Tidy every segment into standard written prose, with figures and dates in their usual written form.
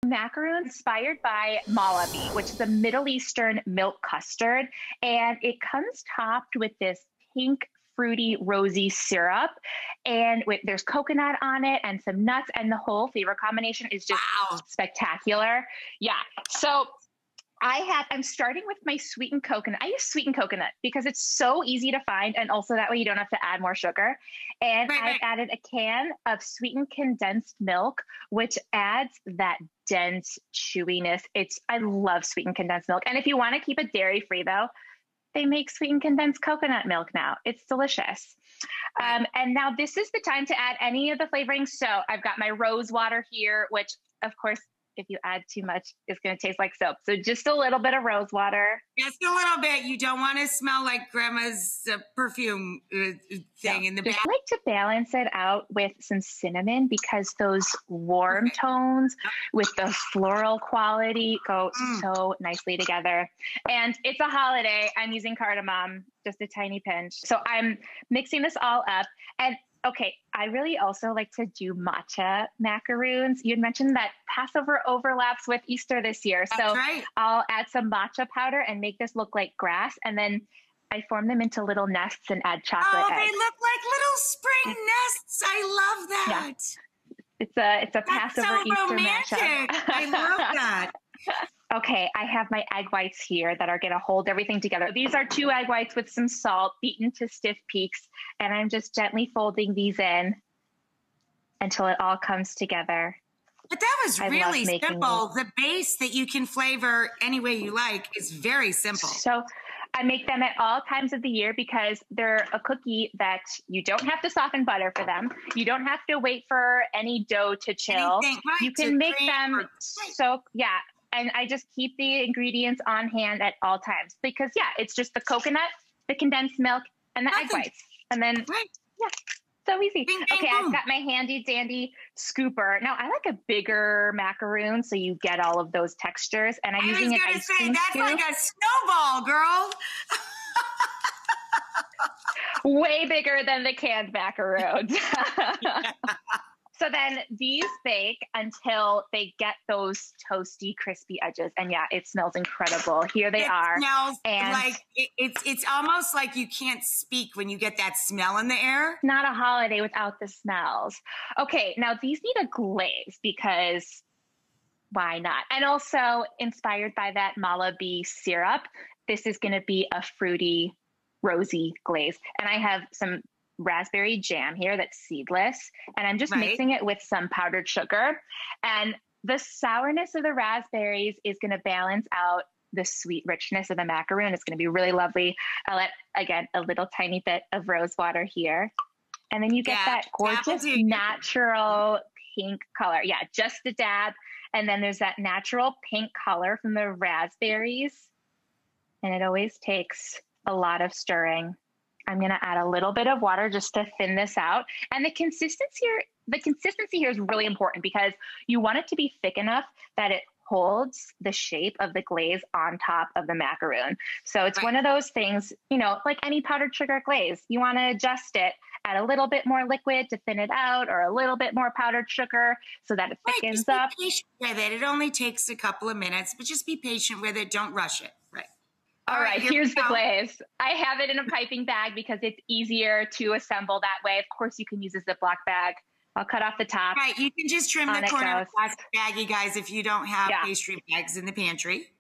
Macaroons inspired by malabi, which is a Middle Eastern milk custard. And it comes topped with this pink, fruity, rosy syrup. And there's coconut on it and some nuts. And the whole flavor combination is just spectacular. Yeah. So I'm starting with my sweetened coconut. I use sweetened coconut because it's so easy to find. And also that way you don't have to add more sugar. And I've added a can of sweetened condensed milk, which adds that dense chewiness. I love sweetened condensed milk. And if you want to keep it dairy free though, they make sweetened condensed coconut milk now. It's delicious. And now this is the time to add any of the flavorings. So I've got my rose water here, which of course, if you add too much, it's going to taste like soap. So just a little bit of rose water. Just a little bit. You don't want to smell like grandma's perfume thing in the back. I like to balance it out with some cinnamon because those warm tones with the floral quality go so nicely together. And it's a holiday. I'm using cardamom, just a tiny pinch. So I'm mixing this all up. And okay, I really also like to do matcha macaroons. You had mentioned that Passover overlaps with Easter this year. So I'll add some matcha powder and make this look like grass. And then I form them into little nests and add chocolate eggs. They look like little spring nests. I love that. Yeah. It's a Passover so Easter romantic. mashup. I love that. Okay, I have my egg whites here that are going to hold everything together. These are 2 egg whites with some salt beaten to stiff peaks, and I'm just gently folding these in until it all comes together. But that was really simple. The base that you can flavor any way you like is very simple. So I make them at all times of the year because they're a cookie that you don't have to soften butter for them. You don't have to wait for any dough to chill. You can make them and I just keep the ingredients on hand at all times because, it's just the coconut, the condensed milk, and the egg whites. And then, so easy. Okay, I've got my handy dandy scooper. Now, I like a bigger macaroon so you get all of those textures. And I'm using an ice cream that's scoop. like a snowball, girl. Way bigger than the canned macaroons. So then these bake until they get those toasty, crispy edges. And it smells incredible. Here they are. Smells like it's almost like you can't speak when you get that smell in the air. Not a holiday without the smells. Okay, now these need a glaze because why not? And also inspired by that malabi syrup, this is going to be a fruity, rosy glaze. And I have some raspberry jam here that's seedless, and I'm just mixing it with some powdered sugar, and the sourness of the raspberries is going to balance out the sweet richness of the macaroon. It's going to be really lovely. I'll add again a little tiny bit of rose water here, and then you get that gorgeous natural pink color. Just a dab, and then there's that natural pink color from the raspberries, and it always takes a lot of stirring. I'm going to add a little bit of water just to thin this out. And the consistency here is really important because you want it to be thick enough that it holds the shape of the glaze on top of the macaroon. So it's one of those things, like any powdered sugar glaze, you want to adjust it, add a little bit more liquid to thin it out or a little bit more powdered sugar so that it thickens up. Be patient with it. It only takes a couple of minutes, but just be patient with it. Don't rush it. All right, here's the glaze. I have it in a piping bag because it's easier to assemble that way. Of course, you can use a Ziploc bag. I'll cut off the top. Right, you can just trim the corner of the plastic baggie, guys, if you don't have pastry bags in the pantry.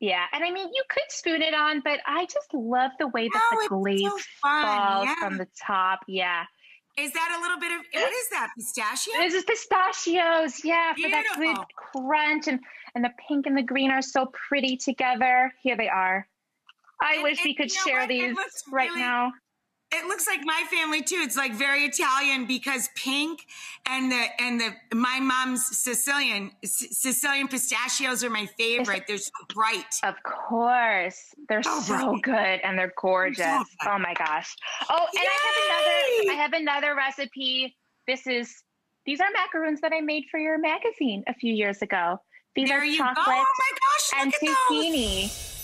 Yeah, and I mean, you could spoon it on, but I just love the way that the glaze falls from the top. Yeah. Is that a little bit of, what is that, pistachio? This is pistachios, for that good crunch. And the pink and the green are so pretty together. Here they are. I wish we could share these right now. It looks like my family too. It's like very Italian because pink and my mom's Sicilian pistachios are my favorite. They're so bright. Of course. They're so good and they're gorgeous. Oh my gosh. Oh, and I have another recipe. These are macaroons that I made for your magazine a few years ago. These are chocolate Oh my gosh, and zucchini.